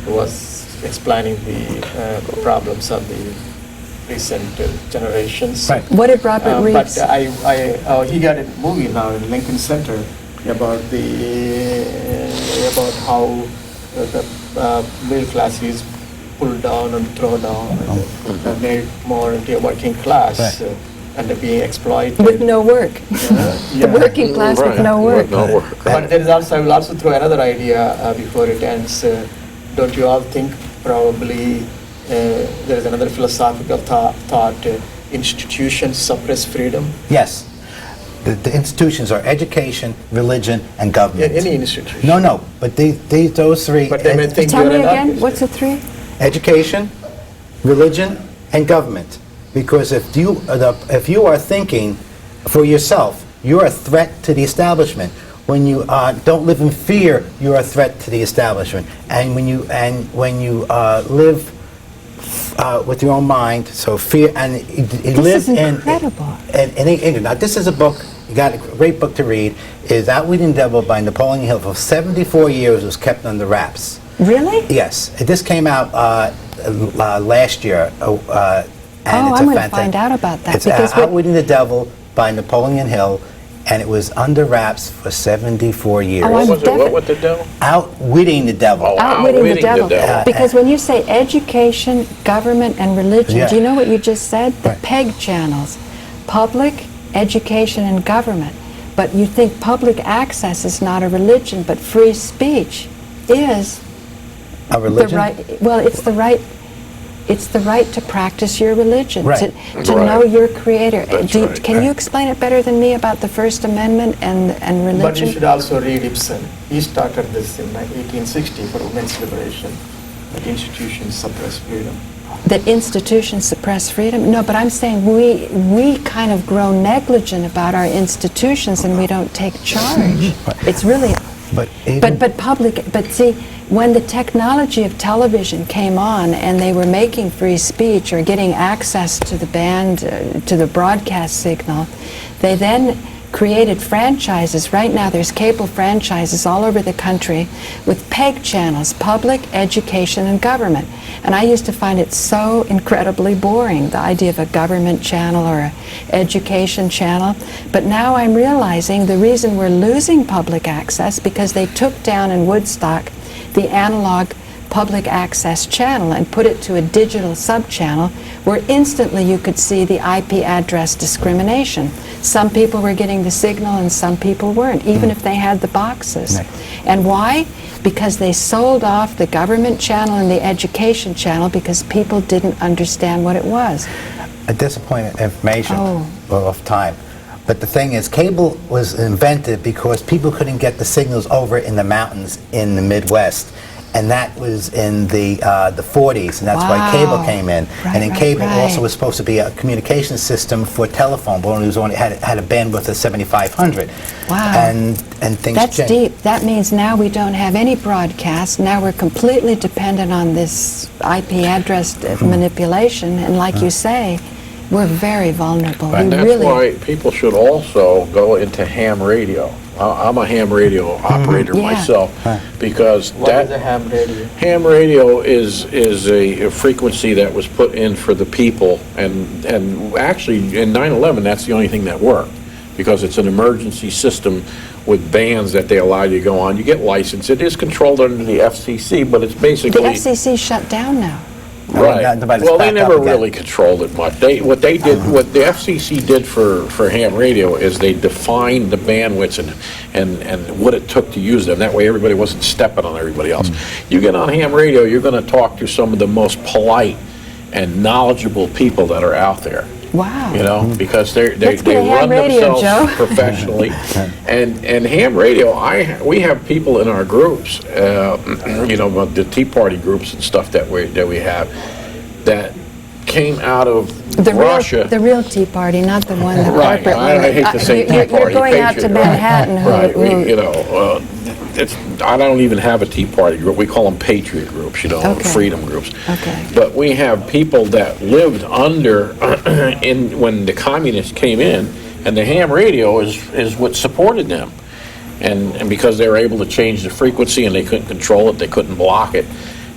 who was explaining the problems of the recent generations. What did Robert Rees? But he got a movie now in Lincoln Center about how the middle class is pulled down and thrown down and made more into a working class and they're being exploited. With no work. The working class with no work. But there is also, I will also throw another idea before it ends. Don't you all think probably there is another philosophical thought, institutions suppress freedom? Yes. The institutions are education, religion, and government. Any institution. No, but those 3. But they may think Tell me again, what's the 3? Education, religion, and government. Because if you are thinking for yourself, you're a threat to the establishment. When you don't live in fear, you're a threat to the establishment. And when you live with your own mind, so fear, and you live in England. Now, this is a book. You got a great book to read. Is Outwitting the Devil by Napoleon Hill. For 74 years, it was kept under wraps. Really? Yes. This came out last year. I'm going to find out about that. It's Outwitting the Devil by Napoleon Hill, and it was under wraps for 74 years. What was the devil? Outwitting the Devil. Outwitting the devil. Because when you say education, government, and religion, do you know what you just said? The PEG channels. Public, education, and government. But you think public access is not a religion, but free speech is a religion? it's the right it's the right to practice your religion, Right. to Right. know your creator. That's right. Can you explain it better than me about the First Amendment and religion? But you should also read Ibsen. He started this in 1860 for women's liberation. That institutions suppress freedom. That institutions suppress freedom? No, but I'm saying we kind of grow negligent about our institutions and we don't take charge. It's really... But even- But see, when the technology of television came on and they were making free speech or getting access to the band, to the broadcast signal, they then created franchises. Right now there's cable franchises all over the country with PEG channels, public, education, and government. And I used to find it so incredibly boring, the idea of a government channel or an education channel. But now I'm realizing the reason we're losing public access because they took down in Woodstock the analog public access channel and put it to a digital sub-channel where instantly you could see the IP address discrimination. Some people were getting the signal and some people weren't, even if they had the boxes. Right. And why? Because they sold off the government channel and the education channel because people didn't understand what it was. A disappointing information Oh. of time. But the thing is, cable was invented because people couldn't get the signals over in the mountains in the Midwest. And that was in the 40s, and that's why cable Wow. came in. Right, and then right, cable right. also was supposed to be a communication system for telephone, but it was only had a bandwidth of 7,500. Wow. And things That's changed. deep. That means now we don't have any broadcast. Now we're completely dependent on this IP address manipulation. And like you say, we're very vulnerable. And we that's really, why people should also go into ham radio. I'm a ham radio operator Yeah. myself because What is a ham radio? ham radio is a frequency that was put in for the people, and actually in 9/11 that's the only thing that worked because it's an emergency system with bands that they allow you to go on. You get licensed. It is controlled under the FCC, but it's the basically FCC shut down now. right. But it's Well, they back never up again. really controlled it much. What the FCC did for ham radio is they defined the bandwidths and what it took to use them. That way everybody wasn't stepping on everybody else. You get on ham radio, you're going to talk to some of the most polite and knowledgeable people that are out there. Wow. You know, because they Let's get a ham run radio, themselves Joe. professionally, and ham radio. We have people in our groups, you know, the Tea Party groups and stuff that we have that came out of Russia. The real Tea Party, not the one, the Right. corporate one. I hate to say Tea You're Party. going out to Patriot, Manhattan. Right. who- You know, I don't even have a Tea Party group. We call them Patriot groups, you know, Okay. freedom groups. Okay. But we have people that lived under when the communists came in, and the ham radio is what supported them. And because they were able to change the frequency and they couldn't control it, they couldn't block it.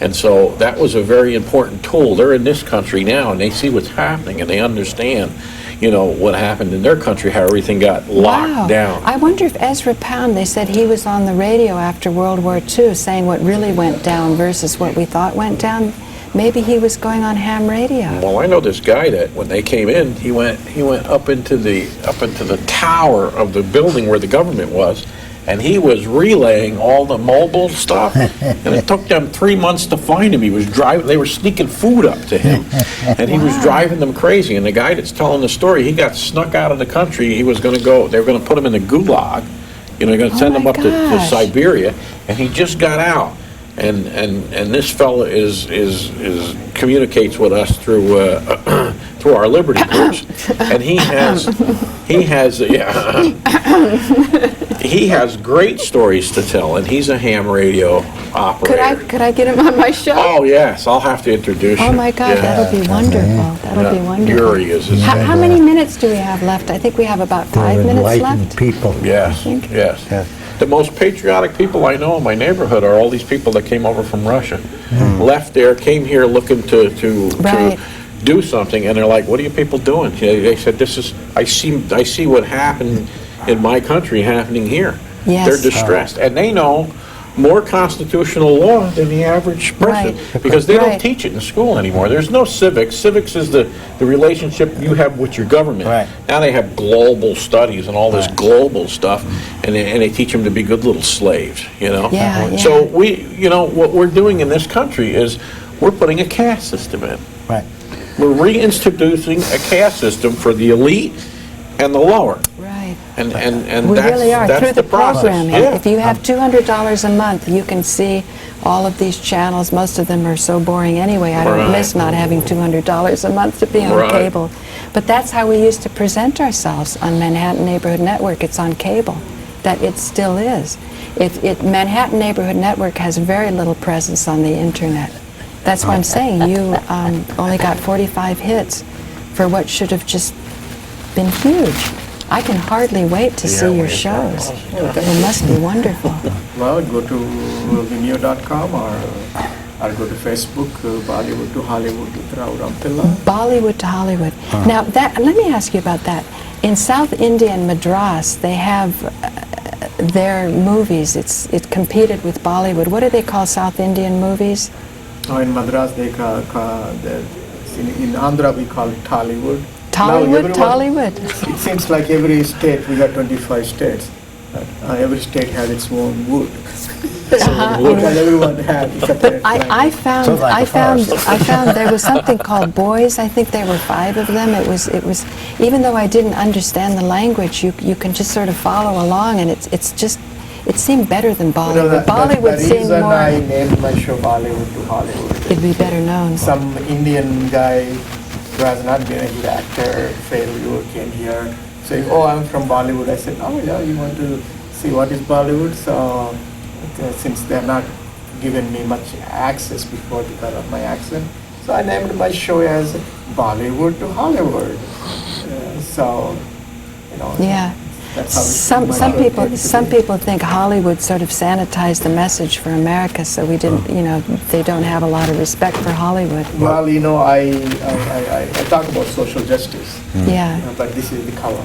And so that was a very important tool. They're in this country now and they see what's happening and they understand, you know, what happened in their country, how everything got locked Wow. down. I wonder if Ezra Pound, they said he was on the radio after World War II saying what really went down versus what we thought went down. Maybe he was going on ham radio. Well, I know this guy that when they came in, he went up into the tower of the building where the government was, and he was relaying all the mobile stuff. And it took them 3 months to find him. He was driving. They were sneaking food up to him, and he was driving them crazy. And the guy that's telling the story, he got snuck out of the country. He was going to go. They were going to put him in the gulag. You know, they're going to send Oh him my up to gosh. Siberia, and he just got out. And this fella is communicates with us through through our liberty groups, and he has great stories to tell, and he's a ham radio operator. Could I get him on my show? Oh yes, I'll have to introduce you. Oh my God, Yeah. that'll be wonderful. That'll be wonderful. Yuri is his How name. many minutes do we have left? I think we have about 5 They're minutes enlightened left. people. Yes, think. yes. Yes. The most patriotic people I know in my neighborhood are all these people that came over from Russia, left there, came here looking to Right. do something, and they're like, "What are you people doing?" They said, "This is I see what happened in my country happening here." Yes. They're distressed, and they know more constitutional law than the average person Right. because they Right. don't teach it in school anymore. There's no civics. Civics is the relationship you have with your government. Right. Now they have global studies and all this global stuff, and they teach them to be good little slaves, you know? Yeah, yeah. So what we're doing in this country is we're putting a caste system in. Right. We're reintroducing a caste system for the elite and the lower. Right. And We that's, really are. that's Through the process. programming. Yeah. If you have $200 a month, you can see all of these channels. Most of them are so boring anyway. I don't Right. miss not having $200 a month to be on Right. cable. But that's how we used to present ourselves on Manhattan Neighborhood Network. It's on cable. That it still is. Manhattan Neighborhood Network has very little presence on the internet. That's why I'm saying you only got 45 hits for what should have just been huge. I can hardly wait to see your shows. It must be wonderful. Well, go to vimeo.com or go to Facebook, Bollywood to Hollywood with Rao Rampilla. Bollywood to Hollywood. Now, let me ask you about that. In South India and Madras, they have their movies. It competed with Bollywood. What do they call South Indian movies? Oh, in Madras, they call in Andhra we call it Tollywood. Tollywood, Tollywood. It seems like every state, we got 25 states. Every state has its own wood. Because everyone had separate I found there was something called Boys. I think there were 5 of them. It was even though I didn't understand the language, you can just sort of follow along, and it seemed better than Bollywood. Bollywood seemed more. I named my show Bollywood to Hollywood. It'd be better known. Some Indian guy who has not been a good actor, failure, came here saying, "Oh, I'm from Bollywood." I said, "Oh yeah, you want to see what is Bollywood?" So since they're not given me much access before because of my accent, so I named my show as Bollywood to Hollywood. So, you know. Yeah. That's how Some people think Hollywood sort of sanitized the message for America, so we didn't, they don't have a lot of respect for Hollywood. Well, I talk about social justice. Yeah. But this is the cover.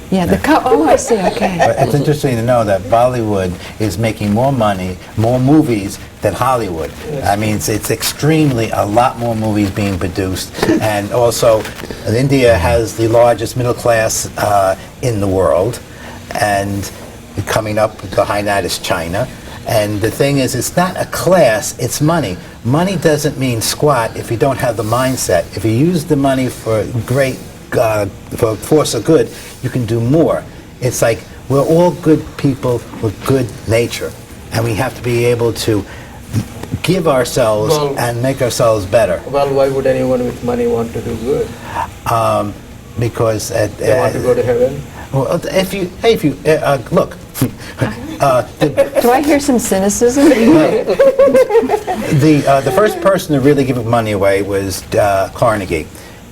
Yeah, I see, okay. But it's interesting to know that Bollywood is making more money, more movies than Hollywood. I mean, it's extremely, a lot more movies being produced. And also, India has the largest middle class in the world. And coming up behind that is China. And the thing is, it's not a class, it's money. Money doesn't mean squat if you don't have the mindset. If you use the money for for force of good, you can do more. It's like we're all good people with good nature, and we have to be able to give ourselves and make ourselves better. Well, why would anyone with money want to do good? Because they want to go to heaven. Well, if you look. Do I hear some cynicism? The first person to really give money away was Carnegie.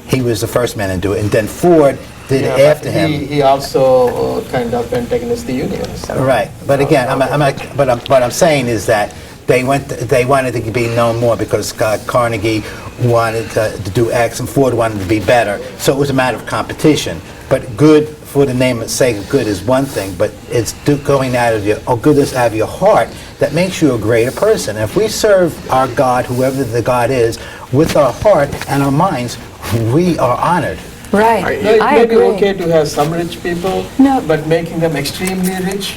He was the first man to do it, and then Ford did it after him. He also kind of went against the unions. Right, but again, what I'm saying is that they wanted to be known more because Carnegie wanted to do X and Ford wanted to be better, so it was a matter of competition. But good for the name and sake of good is one thing, but it's going out of goodness out of your heart that makes you a greater person. And if we serve our God, whoever the God is, with our heart and our minds, we are honored. Right. No, it I may agree. be okay to have some rich people, but making them extremely rich,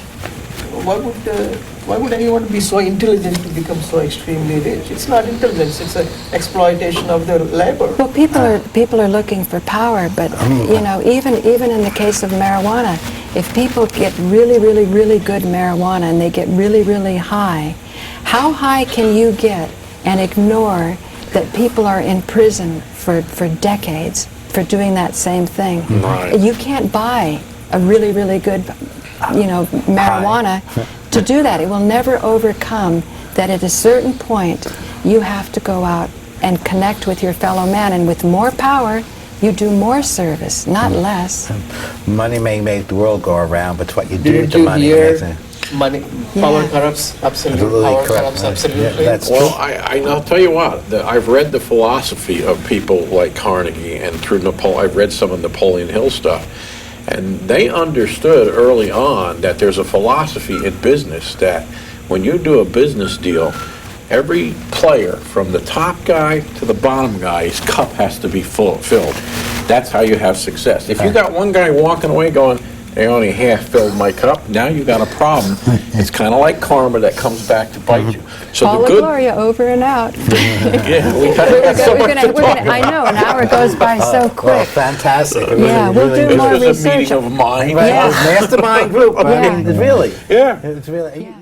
why would anyone be so intelligent to become so extremely rich? It's not intelligence, it's an exploitation of their labor. Well, people are looking for power, but even in the case of marijuana, if people get really, really, really good marijuana and they get really, really high, how high can you get and ignore that people are in prison for decades for doing that same thing? Right. You can't buy a really, really good, marijuana to do that. It will never overcome that at a certain point you have to go out and connect with your fellow man, and with more power you do more service, not less. Money may make the world go around, but what you do Didn't with the you money hear makes it. money, power corrupts, absolutely. Power correct. corrupts, absolutely. Yeah, that's Well, I'll tell you what, I've read the philosophy of people like Carnegie, and through I've read some of Napoleon Hill stuff, and they understood early on that there's a philosophy in business that when you do a business deal, every player from the top guy to the bottom guy's cup has to be filled. That's how you have success. If you got one guy walking away going, they only half filled my cup. Now you got a problem. It's kind of like karma that comes back to bite you. So Paula the good, Gloria, over and out. yeah, we got so much to talk about. I know, an hour goes by so Well, quick. fantastic. It Yeah, was we'll really do good. more This was a research. meeting of minds. Right, Yeah. it was mastermind group. I Yeah. mean, really. Yeah. It's really. Yeah.